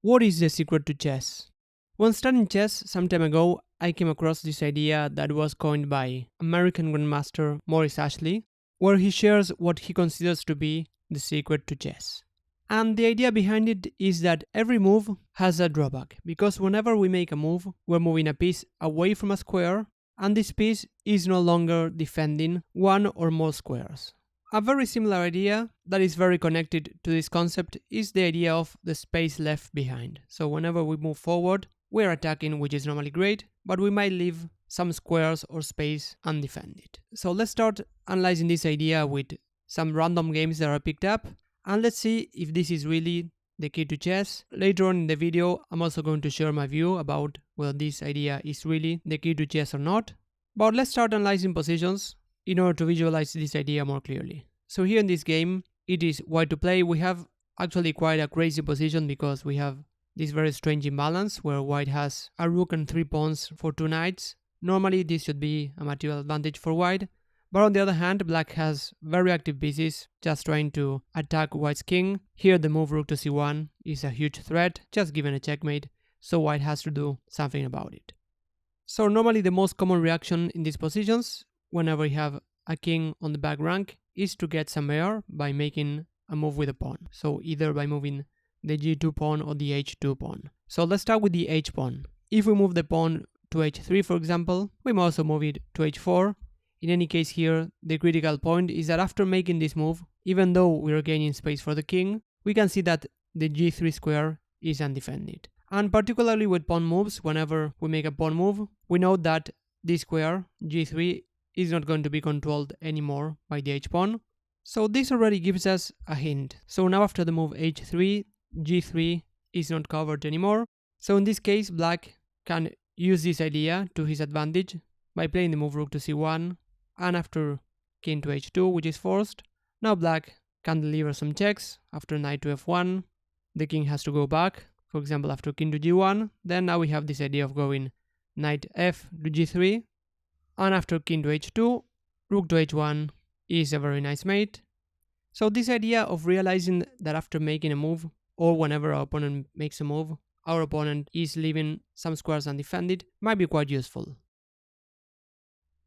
What is the secret to chess? When studying chess some time ago, I came across this idea that was coined by American Grandmaster Maurice Ashley, where he shares what he considers to be the secret to chess. And the idea behind it is that every move has a drawback, because whenever we make a move, we're moving a piece away from a square, and this piece is no longer defending one or more squares. A very similar idea that is very connected to this concept is the idea of the space left behind. So whenever we move forward, we're attacking, which is normally great, but we might leave some squares or space undefended. So let's start analyzing this idea with some random games that are picked up, and let's see if this is really the key to chess. Later on in the video, I'm also going to share my view about whether this idea is really the key to chess or not. But let's start analyzing positions in order to visualize this idea more clearly. So here in this game, it is white to play. We have actually quite a crazy position because we have this very strange imbalance where white has a rook and 3 pawns for 2 knights. Normally this should be a material advantage for white, but on the other hand, black has very active pieces just trying to attack white's king. Here the move rook to c1 is a huge threat, just given a checkmate, so white has to do something about it. So normally the most common reaction in these positions, whenever you have a king on the back rank, is to get some air by making a move with a pawn. So either by moving the g2 pawn or the h2 pawn. So let's start with the h pawn. If we move the pawn to h3, for example, we may also move it to h4. In any case here, the critical point is that after making this move, even though we are gaining space for the king, we can see that the g3 square is undefended. And particularly with pawn moves, whenever we make a pawn move, we know that this square, g3, is not going to be controlled anymore by the h-pawn. So this already gives us a hint. So now after the move h3, g3 is not covered anymore. So in this case, black can use this idea to his advantage by playing the move rook to c1, and after king to h2, which is forced, now black can deliver some checks. After knight to f1, the king has to go back. For example, after king to g1, then now we have this idea of going knight f to g3, and after king to h2, rook to h1 is a very nice mate. So this idea of realizing that after making a move, or whenever our opponent makes a move, our opponent is leaving some squares undefended might be quite useful.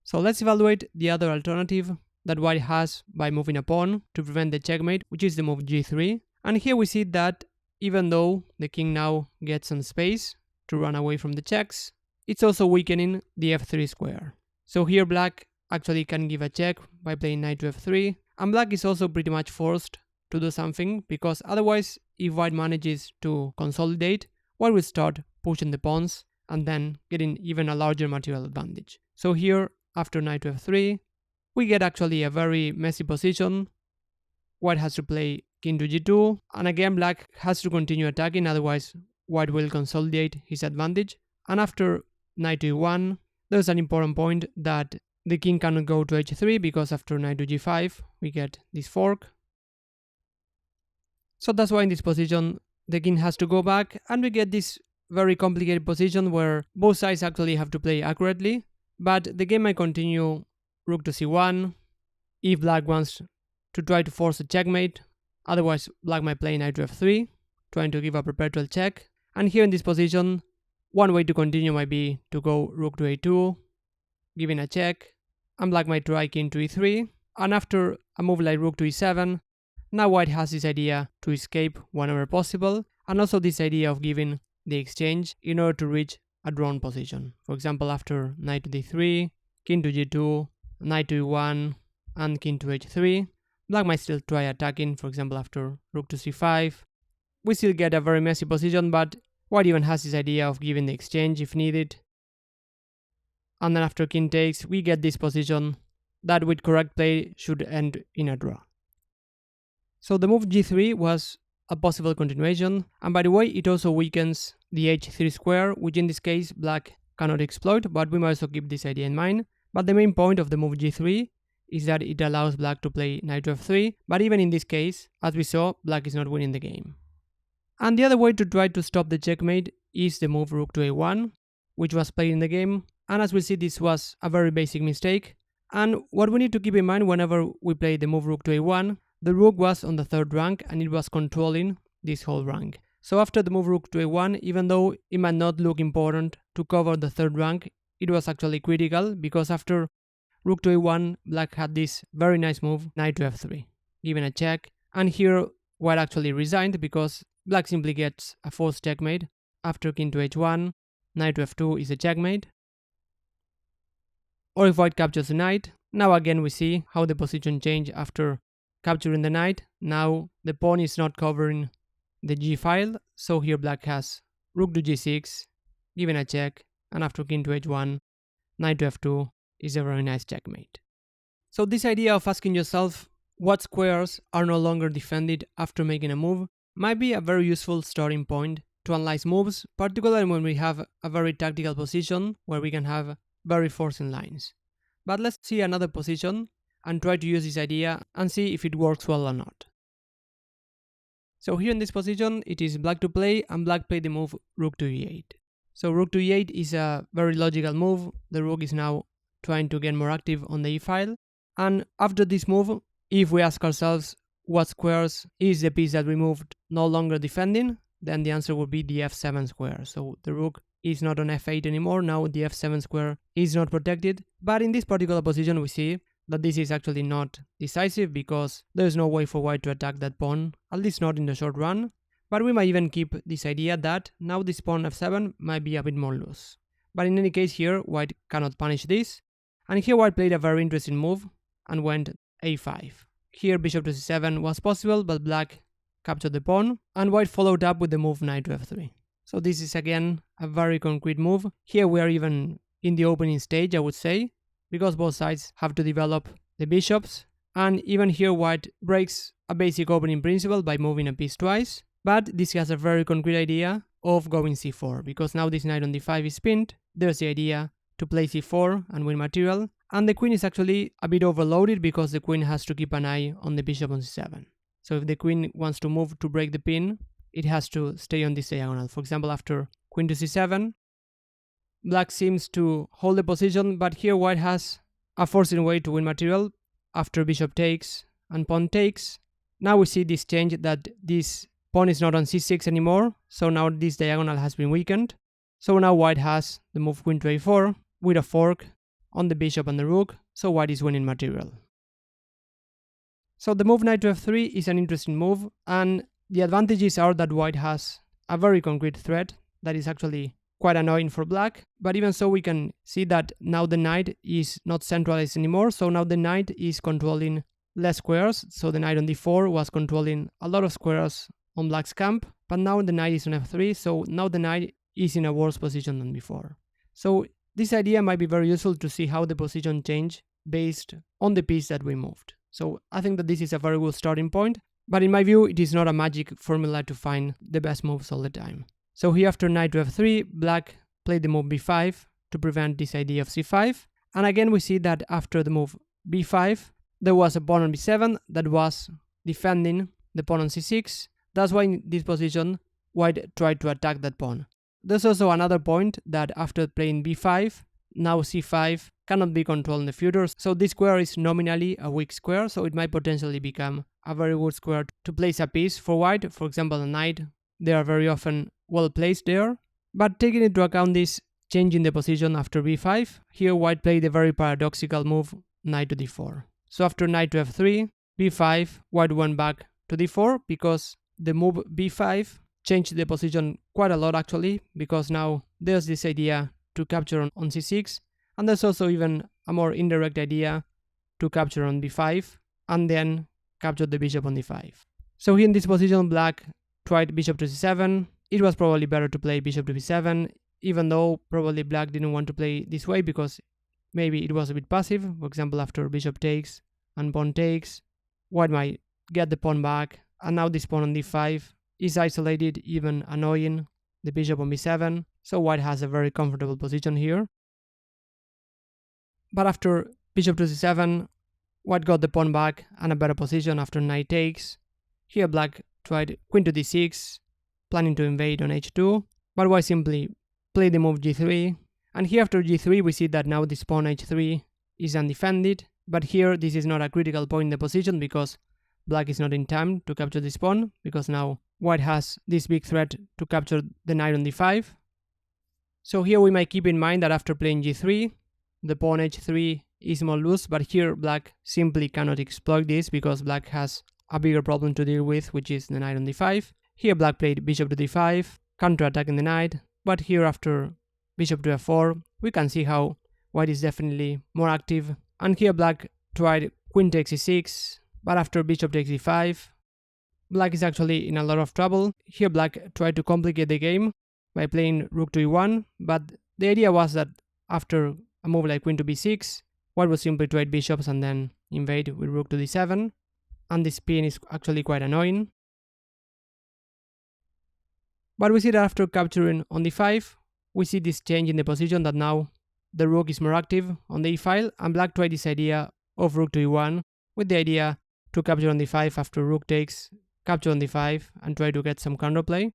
So let's evaluate the other alternative that white has by moving a pawn to prevent the checkmate, which is the move g3. And here we see that even though the king now gets some space to run away from the checks, it's also weakening the f3 square. So here black actually can give a check by playing knight to f3, and black is also pretty much forced to do something, because otherwise if white manages to consolidate, white will start pushing the pawns and then getting even a larger material advantage. So here after knight to f3, we get actually a very messy position. White has to play king to g2, and again black has to continue attacking, otherwise white will consolidate his advantage. And after knight to e1, there's an important point that the king cannot go to h3, because after knight to g5 we get this fork. So that's why in this position the king has to go back, and we get this very complicated position where both sides actually have to play accurately, but the game might continue rook to c1 if black wants to try to force a checkmate. Otherwise black might play knight to f3, trying to give a perpetual check. And here in this position, one way to continue might be to go rook to a2, giving a check, and black might try king to e3. And after a move like rook to e7, now white has this idea to escape whenever possible, and also this idea of giving the exchange in order to reach a drawn position. For example, after knight to d3, king to g2, knight to e1, and king to h3, black might still try attacking, for example after rook to c5. We still get a very messy position, but white even has this idea of giving the exchange if needed. And then after king takes, we get this position that with correct play should end in a draw. So the move g3 was a possible continuation, and by the way it also weakens the h3 square, which in this case black cannot exploit, but we must also keep this idea in mind. But the main point of the move g3 is that it allows black to play knight to f3, but even in this case, as we saw, black is not winning the game. And the other way to try to stop the checkmate is the move rook to a1, which was played in the game, and as we see this was a very basic mistake. And what we need to keep in mind whenever we play the move rook to a1, the rook was on the third rank and it was controlling this whole rank. So after the move rook to a1, even though it might not look important to cover the third rank, it was actually critical, because after rook to a1, black had this very nice move, knight to f3, given a check. And here white actually resigned, because black simply gets a forced checkmate. After king to h1, knight to f2 is a checkmate. Or if white captures the knight, now again we see how the position changed after capturing the knight. Now the pawn is not covering the g file, so here black has rook to g6, given a check, and after king to h1, knight to f2 is a very nice checkmate. So this idea of asking yourself what squares are no longer defended after making a move might be a very useful starting point to analyze moves, particularly when we have a very tactical position where we can have very forcing lines. But let's see another position and try to use this idea and see if it works well or not. So here in this position, it is black to play, and black played the move rook to e8. So rook to e8 is a very logical move. The rook is now trying to get more active on the e-file. And after this move, if we ask ourselves what squares is the piece that we moved no longer defending, then the answer would be the f7 square. So the rook is not on f8 anymore, now the f7 square is not protected. But in this particular position we see that this is actually not decisive, because there is no way for white to attack that pawn, at least not in the short run. But we might even keep this idea that now this pawn f7 might be a bit more loose. But in any case here, white cannot punish this. And here white played a very interesting move and went a5. Here bishop to c7 was possible, but black captured the pawn, and white followed up with the move knight to f3. So this is again a very concrete move. Here we are even in the opening stage, I would say, because both sides have to develop the bishops. And even here white breaks a basic opening principle by moving a piece twice. But this has a very concrete idea of going c4, because now this knight on d5 is pinned. There's the idea to play c4 and win material. And the queen is actually a bit overloaded, because the queen has to keep an eye on the bishop on c7. So if the queen wants to move to break the pin, it has to stay on this diagonal. For example, after queen to c7, black seems to hold the position, but here white has a forcing way to win material after bishop takes and pawn takes. Now we see this change, that this pawn is not on c6 anymore, so now this diagonal has been weakened. So now white has the move queen to a4 with a fork on the bishop and the rook, so white is winning material. So the move knight to f3 is an interesting move, and the advantages are that white has a very concrete threat that is actually quite annoying for black. But even so, we can see that now the knight is not centralized anymore, so now the knight is controlling less squares. So the knight on d4 was controlling a lot of squares on black's camp, but now the knight is on f3, so now the knight is in a worse position than before. So this idea might be very useful to see how the position changed based on the piece that we moved. So I think that this is a very good starting point, but in my view it is not a magic formula to find the best moves all the time. So here after knight to f3, black played the move b5 to prevent this idea of c5, and again we see that after the move b5 there was a pawn on b7 that was defending the pawn on c6. That's why in this position white tried to attack that pawn. There's also another point that after playing b5, now c5 cannot be controlled in the future, so this square is nominally a weak square, so it might potentially become a very good square to place a piece for white. For example, a knight, they are very often well placed there. But taking into account this change in the position after b5, here white played a very paradoxical move, knight to d4. So after knight to f3, b5, white went back to d4, because the move b5 changed the position quite a lot actually, because now there's this idea to capture on c6, and there's also even a more indirect idea to capture on b5 and then capture the bishop on d5. So here in this position black tried bishop to c7. It was probably better to play bishop to b7, even though probably black didn't want to play this way because maybe it was a bit passive. For example, after bishop takes and pawn takes, white might get the pawn back, and now this pawn on d5 is isolated, even annoying the bishop on b7, so white has a very comfortable position here. But after bishop to c7, white got the pawn back and a better position after knight takes. Here black tried queen to d6, planning to invade on h2, but white simply played the move g3, and here after g3 we see that now this pawn h3 is undefended, but here this is not a critical point in the position because black is not in time to capture this pawn, because now white has this big threat to capture the knight on d5. So here we might keep in mind that after playing g3, the pawn h3 is more loose, but here black simply cannot exploit this because black has a bigger problem to deal with, which is the knight on d5. Here black played bishop to d5, counter-attacking the knight, but here after bishop to f4, we can see how white is definitely more active. And here black tried queen takes e6, but after bishop takes e5, black is actually in a lot of trouble. Here black tried to complicate the game by playing rook to e1, but the idea was that after a move like queen to b6, white would simply trade bishops and then invade with rook to d7, and this pin is actually quite annoying. But we see that after capturing on d5, we see this change in the position that now the rook is more active on the e-file, and black tried this idea of rook to e1 with the idea to capture on d5 after rook takes, capture on d5 and try to get some counterplay.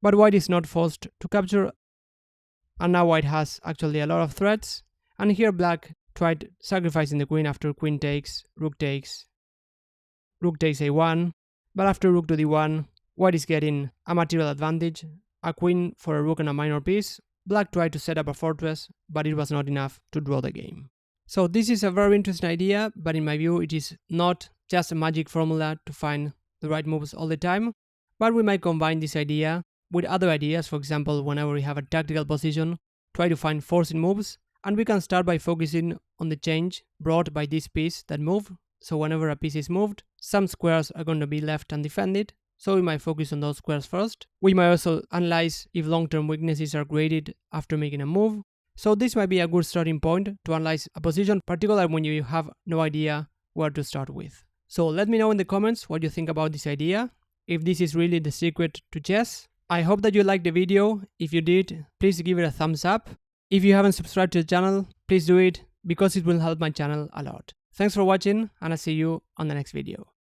But white is not forced to capture, and now white has actually a lot of threats, and here black tried sacrificing the queen after queen takes, rook takes a1, but after rook to d1, white is getting a material advantage, a queen for a rook and a minor piece. Black tried to set up a fortress, but it was not enough to draw the game. So this is a very interesting idea, but in my view it is not just a magic formula to find the right moves all the time, but we might combine this idea with other ideas. For example, whenever we have a tactical position, try to find forcing moves, and we can start by focusing on the change brought by this piece that moved. So whenever a piece is moved, some squares are going to be left undefended, so we might focus on those squares first. We might also analyze if long-term weaknesses are created after making a move. So this might be a good starting point to analyze a position, particularly when you have no idea where to start with. So let me know in the comments what you think about this idea, if this is really the secret to chess. I hope that you liked the video. If you did, please give it a thumbs up. If you haven't subscribed to the channel, please do it because it will help my channel a lot. Thanks for watching, and I'll see you on the next video.